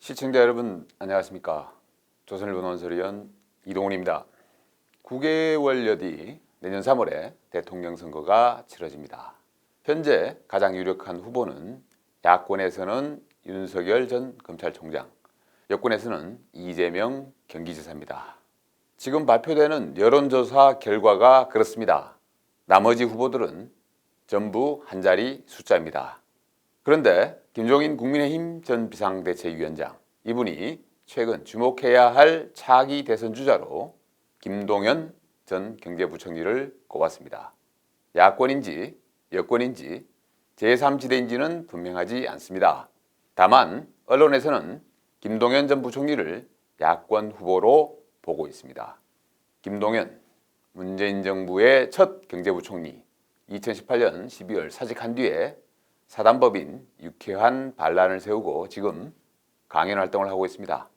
시청자 여러분 안녕하십니까. 조선일보 논설위원 이동훈입니다. 9개월여 뒤 내년 3월에 대통령 선거가 치러집니다. 현재 가장 유력한 후보는 야권에서는 윤석열 전 검찰총장, 여권에서는 이재명 경기지사입니다. 지금 발표되는 여론조사 결과가 그렇습니다. 나머지 후보들은 전부 한 자리 숫자입니다. 그런데 김종인 국민의힘 전 비상대책위원장, 이분이 최근 주목해야 할 차기 대선 주자로 김동연 전 경제부총리를 꼽았습니다. 야권인지 여권인지 제3지대인지는 분명하지 않습니다. 다만 언론에서는 김동연 전 부총리를 야권 후보로 보고 있습니다. 김동연, 문재인 정부의 첫 경제부총리, 2018년 12월 사직한 뒤에 사단법인 유쾌한 반란을 세우고 지금 강연 활동을 하고 있습니다.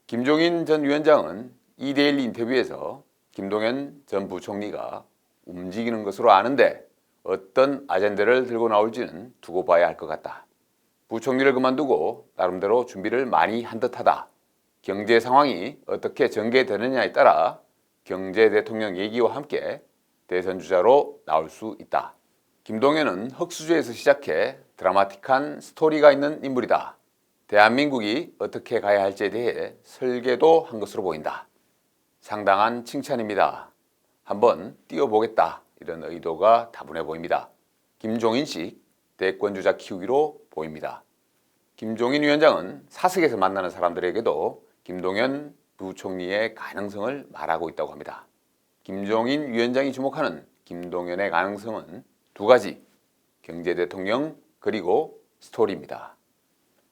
김종인 전 위원장은 이데일리 인터뷰에서 김동연 전 부총리가 움직이는 것으로 아는데 어떤 아젠다를 들고 나올지는 두고 봐야 할 것 같다. 부총리를 그만두고 나름대로 준비를 많이 한 듯하다. 경제 상황이 어떻게 전개되느냐에 따라 경제 대통령 얘기와 함께 대선 주자로 나올 수 있다. 김동연은 흑수저에서 시작해 드라마틱한 스토리가 있는 인물이다. 대한민국이 어떻게 가야 할지에 대해 설계도 한 것으로 보인다. 상당한 칭찬입니다. 한번 띄워보겠다. 이런 의도가 다분해 보입니다. 김종인식 대권주자 키우기로 보입니다. 김종인 위원장은 사석에서 만나는 사람들에게도 김동연 부총리의 가능성을 말하고 있다고 합니다. 김종인 위원장이 주목하는 김동연의 가능성은 두 가지, 경제 대통령 그리고 스토리입니다.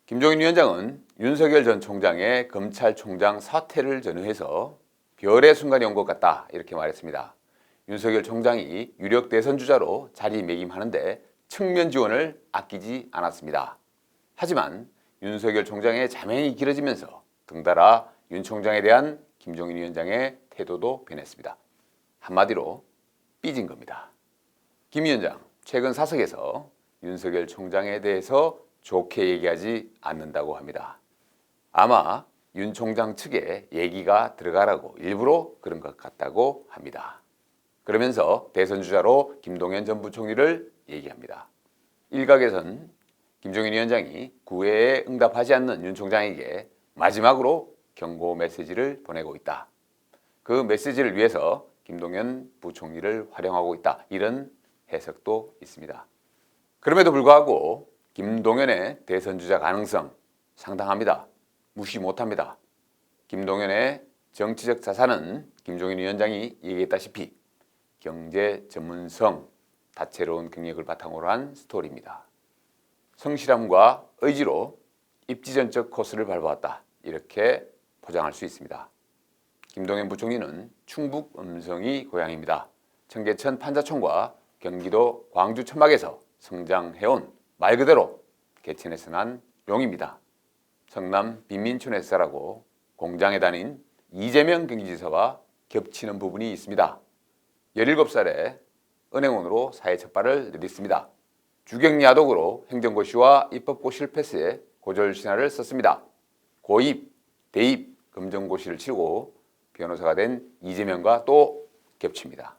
김종인 위원장은 윤석열 전 총장의 검찰총장 사퇴를 전후해서 별의 순간이 온 것 같다 이렇게 말했습니다. 윤석열 총장이 유력 대선 주자로 자리매김하는데 측면 지원을 아끼지 않았습니다. 하지만 윤석열 총장의 자명이 길어지면서 덩달아 윤 총장에 대한 김종인 위원장의 태도도 변했습니다. 한마디로 삐진 겁니다. 김 위원장, 최근 사석에서 윤석열 총장에 대해서 좋게 얘기하지 않는다고 합니다. 아마 윤 총장 측에 얘기가 들어가라고 일부러 그런 것 같다고 합니다. 그러면서 대선 주자로 김동연 전 부총리를 얘기합니다. 일각에선 김종인 위원장이 구애에 응답하지 않는 윤 총장에게 마지막으로 경고 메시지를 보내고 있다. 그 메시지를 위해서 김동연 부총리를 활용하고 있다. 이런 해석도 있습니다. 그럼에도 불구하고 김동연의 대선 주자 가능성 상당합니다. 무시 못합니다. 김동연의 정치적 자산은 김종인 위원장이 얘기했다시피 경제 전문성, 다채로운 경력을 바탕으로 한 스토리입니다. 성실함과 의지로 입지전적 코스를 밟아왔다. 이렇게 포장할 수 있습니다. 김동연 부총리는 충북 음성이 고향입니다. 청계천 판자촌과 경기도 광주 천막에서 성장해온 말 그대로 개천에서 난 용입니다. 성남 빈민촌에서 자라고 공장에 다닌 이재명 경기지사와 겹치는 부분이 있습니다. 17살에 은행원으로 사회 첫 발을 내딛습니다. 주경야독으로 행정고시와 입법고시를 패스해 고졸신화를 썼습니다. 고입, 대입, 검정고시를 치르고 변호사가 된 이재명과 또 겹칩니다.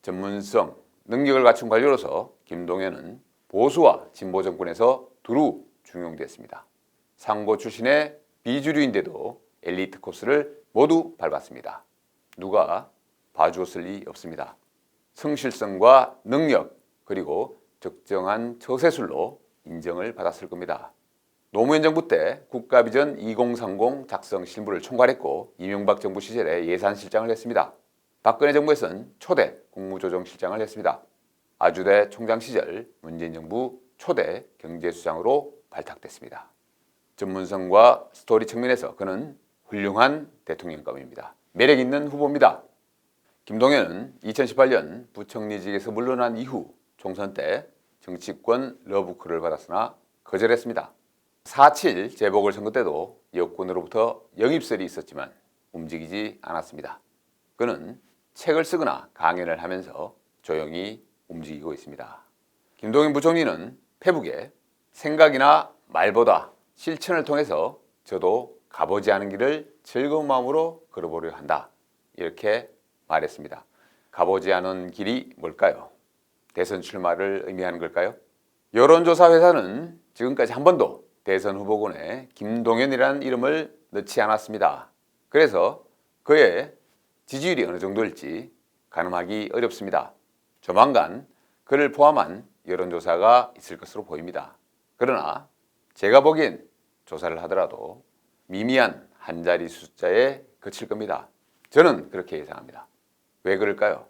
전문성, 능력을 갖춘 관료로서 김동연은 보수와 진보 정권에서 두루 중용됐습니다. 상고 출신의 비주류인데도 엘리트 코스를 모두 밟았습니다. 누가 봐주었을 리 없습니다. 성실성과 능력 그리고 적정한 처세술로 인정을 받았을 겁니다. 노무현 정부 때 국가비전 2030 작성 실무를 총괄했고 이명박 정부 시절에 예산실장을 했습니다. 박근혜 정부에서는 초대 국무조정실장을 했습니다. 아주대 총장 시절 문재인 정부 초대 경제수장으로 발탁됐습니다. 전문성과 스토리 측면에서 그는 훌륭한 대통령감입니다. 매력 있는 후보입니다. 김동연은 2018년 부총리직에서 물러난 이후 총선 때 정치권 러브콜을 받았으나 거절했습니다. 4.7 재보궐선거 때도 여권으로부터 영입설이 있었지만 움직이지 않았습니다. 그는 책을 쓰거나 강연을 하면서 조용히 움직이고 있습니다. 김동연 부총리는 페북에 생각이나 말보다 실천을 통해서 저도 가보지 않은 길을 즐거운 마음으로 걸어보려 한다. 이렇게 말했습니다. 가보지 않은 길이 뭘까요? 대선 출마를 의미하는 걸까요? 여론조사 회사는 지금까지 한 번도 대선 후보군에 김동연이라는 이름을 넣지 않았습니다. 그래서 그의 지지율이 어느 정도일지 가늠하기 어렵습니다. 조만간 그를 포함한 여론조사가 있을 것으로 보입니다. 그러나 제가 보기엔 조사를 하더라도 미미한 한 자리 숫자에 그칠 겁니다. 저는 그렇게 예상합니다. 왜 그럴까요?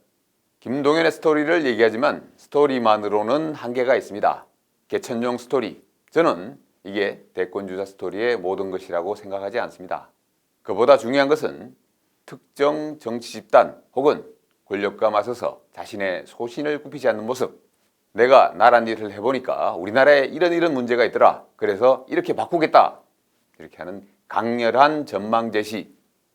김동연의 스토리를 얘기하지만 스토리만으로는 한계가 있습니다. 개천용 스토리. 저는 이게 대권주자 스토리의 모든 것이라고 생각하지 않습니다. 그보다 중요한 것은 특정 정치 집단 혹은 권력과 맞서서 자신의 소신을 굽히지 않는 모습. 내가 나란 일을 해보니까 우리나라에 이런 문제가 있더라. 그래서 이렇게 바꾸겠다. 이렇게 하는 강렬한 전망 제시.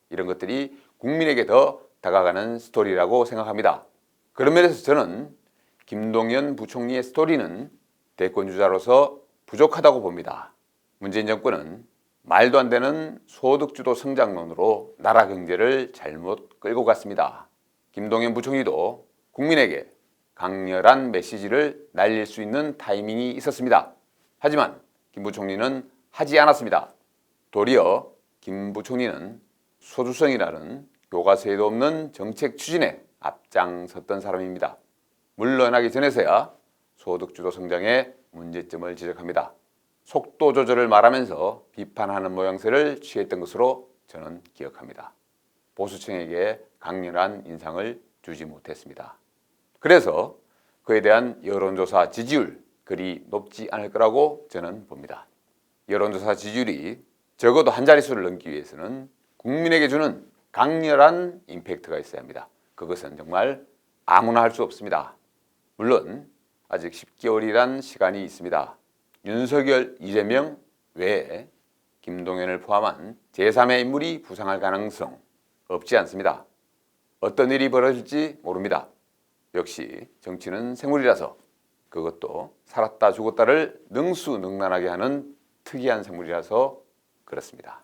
이런 것들이 국민에게 더 다가가는 스토리라고 생각합니다. 그런 면에서 저는 김동연 부총리의 스토리는 대권주자로서 부족하다고 봅니다. 문재인 정권은 말도 안 되는 소득주도 성장론으로 나라 경제를 잘못 끌고 갔습니다. 김동연 부총리도 국민에게 강렬한 메시지를 날릴 수 있는 타이밍이 있었습니다. 하지만 김 부총리는 하지 않았습니다. 도리어 김 부총리는 소주성이라는 교과서에도 없는 정책 추진에 앞장섰던 사람입니다. 물러나기 전에서야 소득주도 성장의 문제점을 지적합니다. 속도 조절을 말하면서 비판하는 모양새를 취했던 것으로 저는 기억합니다. 보수층에게 강렬한 인상을 주지 못했습니다. 그래서 그에 대한 여론조사 지지율 그리 높지 않을 거라고 저는 봅니다. 여론조사 지지율이 적어도 한 자릿수를 넘기 위해서는 국민에게 주는 강렬한 임팩트가 있어야 합니다. 그것은 정말 아무나 할 수 없습니다. 물론 아직 10개월이란 시간이 있습니다. 윤석열, 이재명 외에 김동연을 포함한 제3의 인물이 부상할 가능성 없지 않습니다. 어떤 일이 벌어질지 모릅니다. 역시 정치는 생물이라서 그것도 살았다 죽었다를 능수능란하게 하는 특이한 생물이라서 그렇습니다.